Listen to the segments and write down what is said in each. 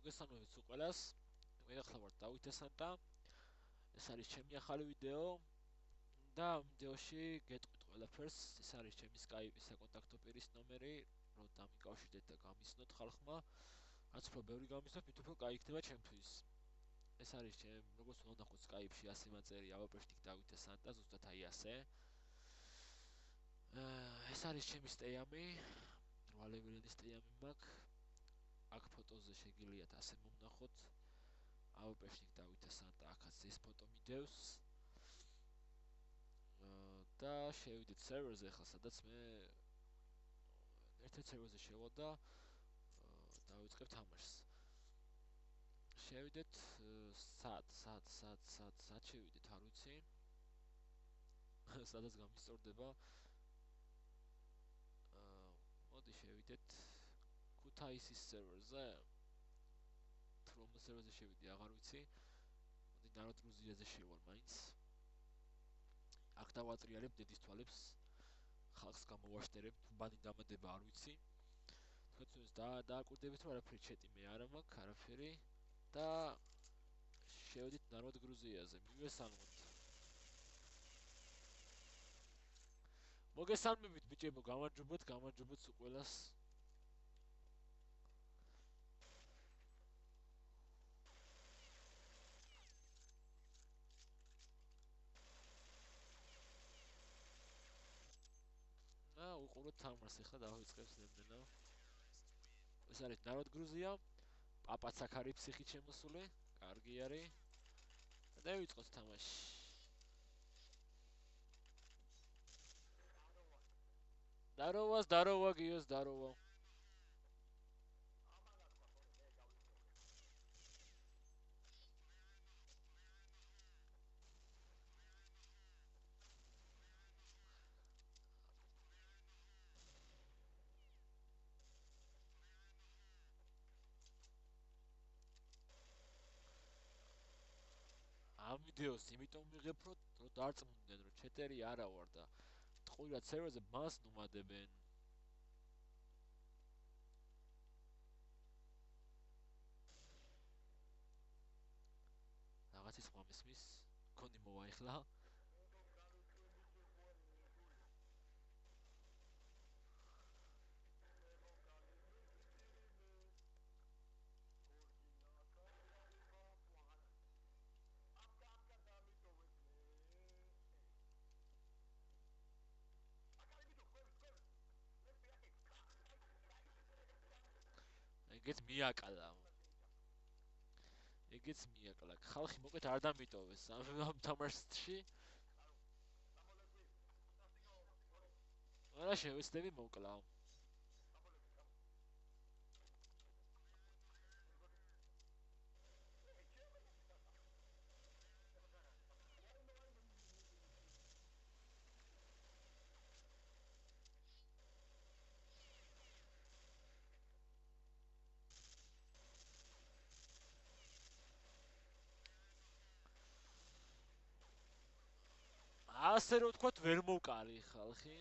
მოგესალმებით ყველას. მე ახლა ვარ დავით ესანტა. ეს არის ჩემი ახალი ვიდეო და ამ ვიდეოში გეტყვით ყველაფერს. ეს არის ჩემი Skype-ის საკონტაქტო პირის ნომერი, რომ დამიკავშირდეთ და გამიცნოთ ხალხმა. რაც უფრო ბევრი გამიცნოთ, მით უფრო კაი იქნება ჩემთვის. ეს არის ჩემ, როგორც უნდა ნახოთ Skype-ში ასე მაწერია ავაპეშტიკ დავით ესანტა, ზუსტად აი ასე. ეს არის ჩემი სტეიამი, ვალევილენის სტეიამი მაქვს. აქ ფოტოზე შეგიძლიათ ასე მომნახოთ. ავაპეშტიკ დავით ესანტა აქაც ეს ფოტო მიდევს. და შევიდეთ სერვერზე ახლა, სადაც მე ერთ-ერთ სერვერზე შევოდა დავიწყებ თამაშს. შევიდეთ სად შევიდეთ, არ ვიცი. სადაც გამისწორდება. მოდი შევიდეთ ქუთაისის სერვერზე. თუ რომ სერვერზე შევიდი, აღარ ვიცი. მოდი ნაროდ გრუზიაზე შევარ მაინც. აქ დავატრიალებ დედის თვალებს. ხალხს გამოვაშტერებ, თუ ბანი დამადება არ ვიცი. თქვენს დააკვირდებით, რომ არაფერი ჩეტი მე არ მაქვს, არაფერი და შევედით ნაროდ გრუზიაზე. მივესალმოთ. მოგესალმებით ბიჭებო, გამარჯობოთ სულ ყველას. უყუროთ თამაშს, ახლა დავიწყებს ნებდენა. ეს არის ნაროდ გრუზია. პაპაც აქ არის ფსიხით შემოსული. კარგი არის. და დავიწყოთ თამაში. Дарова, გიოს, дарова. ამ ვიდეოს იმიტომ მიღებ, რომ დარწმუნდნენ, რომ ჩეტერი არა ვარ და ტყუილად სერვერზე მას ნუმადებენ. რაღაცის ხმა მისმის, კონი მოვაიხლა. ეგეც მიაკლა. ხალხი მოკეთ არ დამიტოვეს ამ თამაშში. არა შევეცდები მოკლა. ასე რომ ვთქვათ, ვერ მოვკარი ხალხი.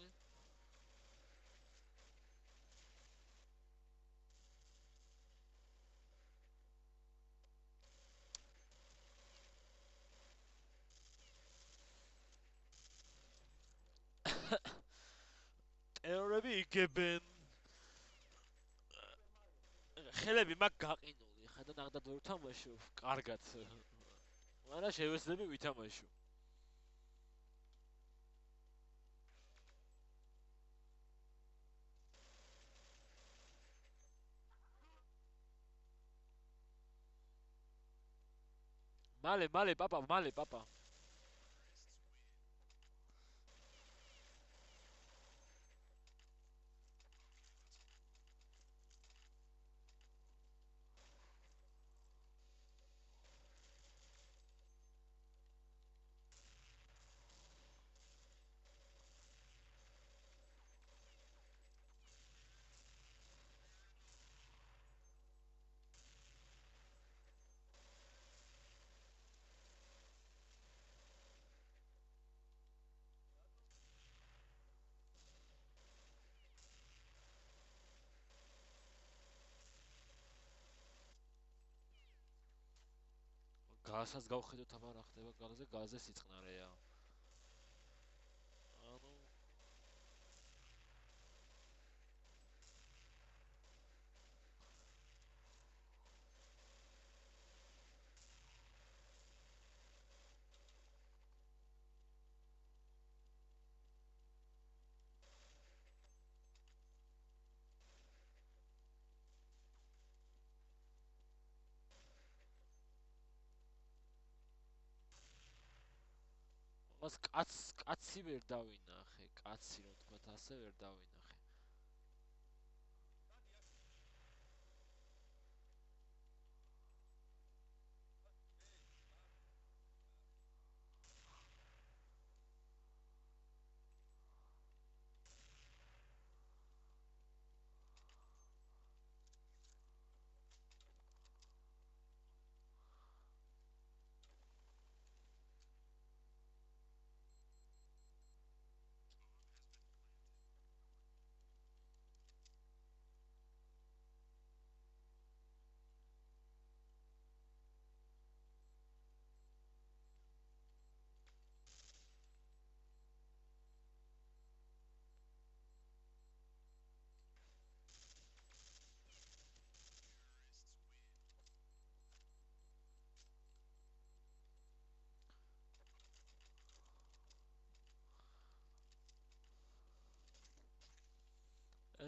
ტერორები იგებენ. ხელები მაგ გაყინული, ხა და ნახდათ ვერ ვთამაშობ, კარგად. არა შევეცდები ვითამაშო. მალე, პაპა. რასაც გავხედოთ აბა რა ხდება გაზზე, გაზზე სიწყნარეა. ანუ მას კაცი ვერ დავინახე, კაცი რომ თქვათ ასე ვერ დავინახე.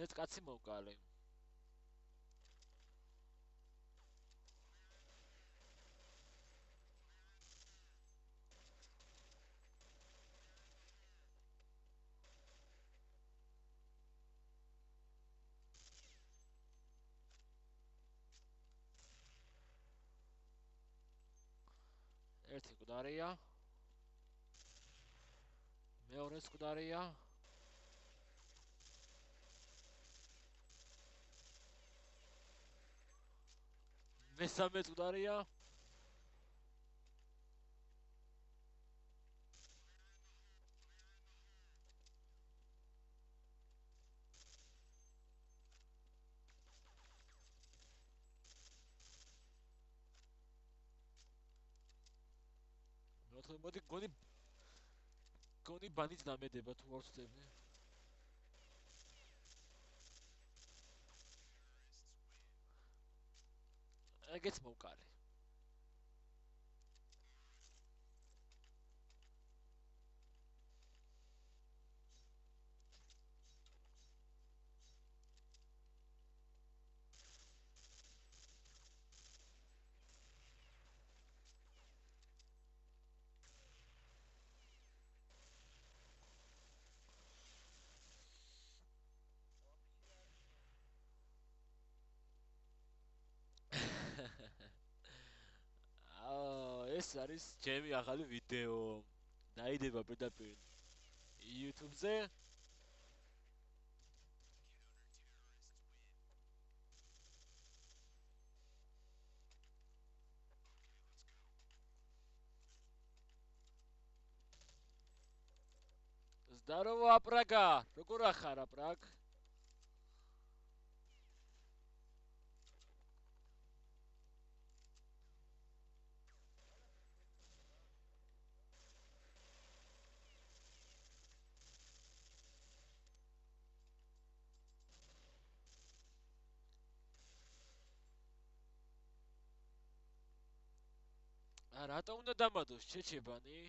ეს კაცი მოკალე. ერთი მკვდარია. მეორე მკვდარია. მესამე მკვდარია. მოდი გონი ბანით დამედება თუ არ ვწდები. ეგეც მოვკარე. ეს არის ჩემი ახალი ვიდეო. დაიდება პირდაპირ YouTube-ზე. Здорово, Апрага! როგორ ახარ, Апраг? რატომ უნდა დამადოს ჩეჩებანი?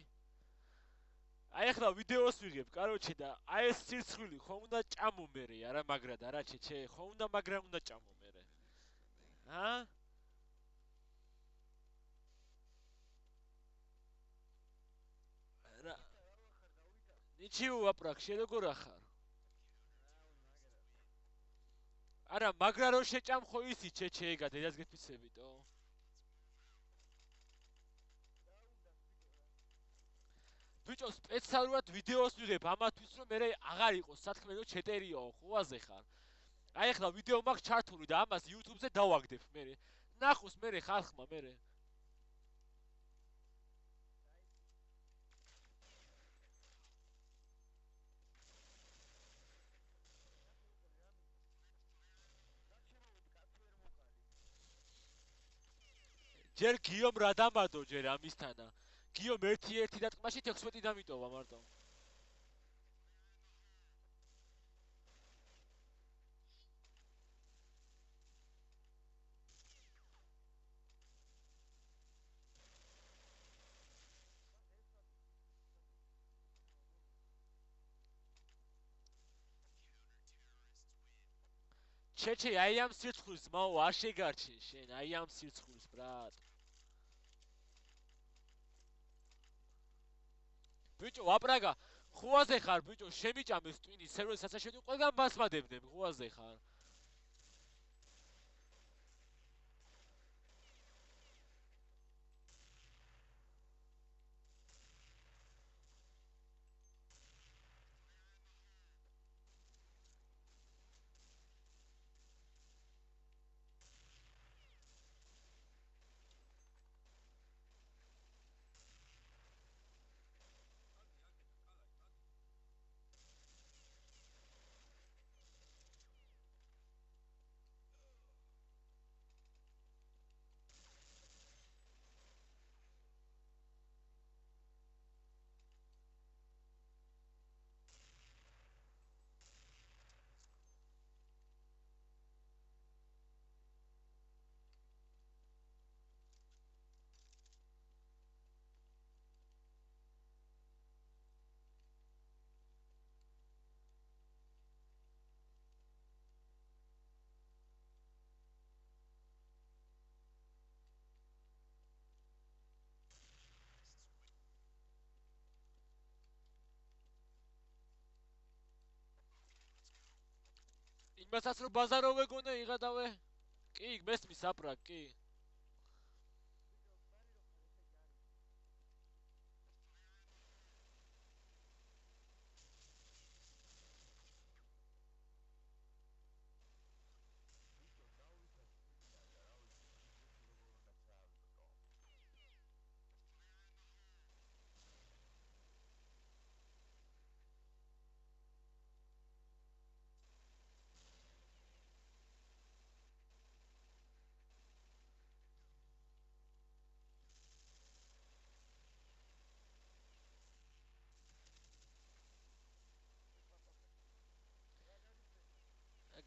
აი ახლა ვიდეოს ვიღებ, კაროჩე და აი ეს ცირცხვილი ხომ უნდა ჭამო მერე, არა მაგრად, არა ჩეჩე, ხომ უნდა მაგრა უნდა ჭამო მერე. რა ნიჩიუ აპრაკ, შენ როგორ ახარ? არა, მაგრა რო შეჭამ ხო ისი ჩეჩე ეგა დედას გეფიცებიტო? ბიჭო, სპეციალურად ვიდეოს ვიღებ ამათვის რომ მე აღარ იყოს სათქმე რომ ჩეტერიაო, ხუაზე ხარ. აი ახლა ვიდეო მაქვს ჩართული და ამას YouTube-ზე დავაგდებ მე. ნახოს მე ხალხმა მე. ჯერ გიომ რა დამადო ჯერ ამისთანა. გიომ 1-1 დატყმაში 16 დამიტოვა მარტო. ჩეჩე აი ამ სირცხვილს მაო არ შეგარჩენ შენ აი ამ სირცხვილს ბრატ. ბიჭო აპრაგა ხუაზე ხარ ბიჭო შემიჭამეს ტვინი სერვერს საცაშენი ყველგან მასმადებდნენ ხუაზე ხარ. იმასაც რომ ბაზარო ვეგონე იღადავე. კი მესმის აპრაგ კი.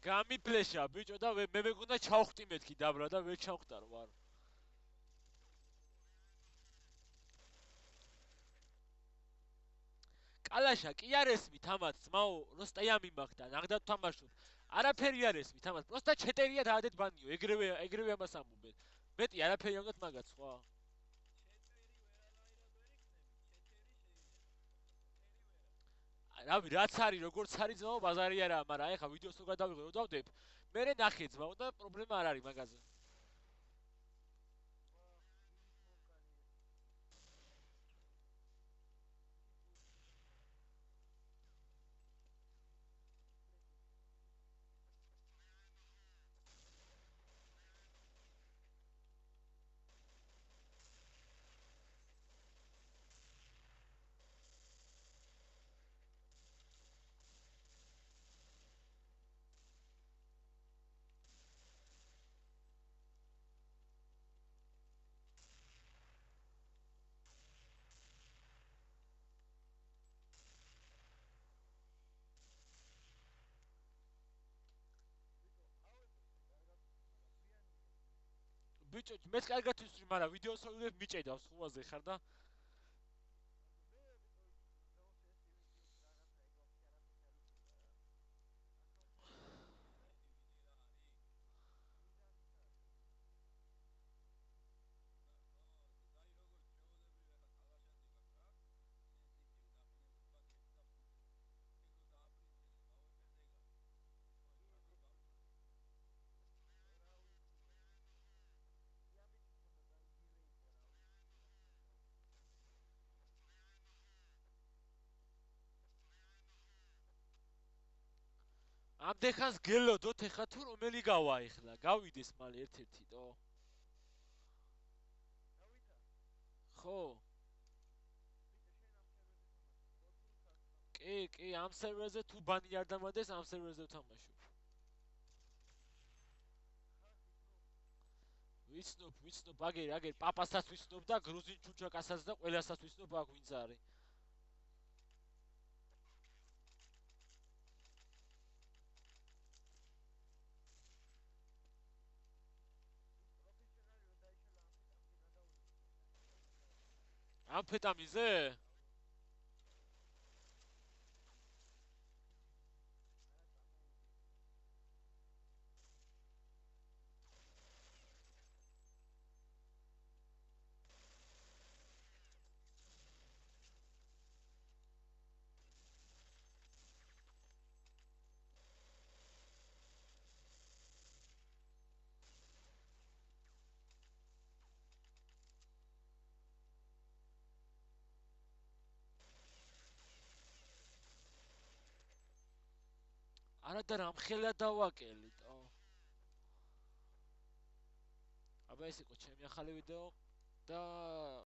გამიფლეშა ბიჭო და მე მეგონა ჩავხტი მეთქი დაბრა და ვერ ჩავხტარ ვარ. კალაშა კი არ ესმით ამათ ძმაო როსტაიამი მაგ და ნახდა თამაშოთ. არაფერი არ ესმით ამათ პროსტა ჩეტერია დაადეთ ბანიო ეგრევე ამას ამობენ. მეტი არაფერი ამდათ მაგათ სხვა. რავი რაც არის როგორც არის ძმაო ბაზარი არაა მაგრამ ეხა ვიდეოს რო გადავიღო დავდებ მე ნახე ძმაო და პრობლემა არ არის მაგაზე. ბიჭო მეც კარგად ვისწრი მაგრამ ვიდეოს რო ვიღებ მიჭედავს ხუაზე ხარ და ამდეხანს გელოდოთ ეხა თუ რომელი გავაიხლა გავიდეს მალე ერთ-ერთი დო ხო კი ამ სერვერზე თუ ბანი არ დამადეს ამ სერვერზე ვთამაშობ. ვიცნობ, აგერ პაპასაც ვიცნობ და გრუზინ ჩუჩაკასაც და ყველასაც ვიცნობ აქ ვინც არის. ამფეტამინზე? არა და რამხელა დავაკელით. აბა ეს იყო ჩემი ახალი ვიდეო და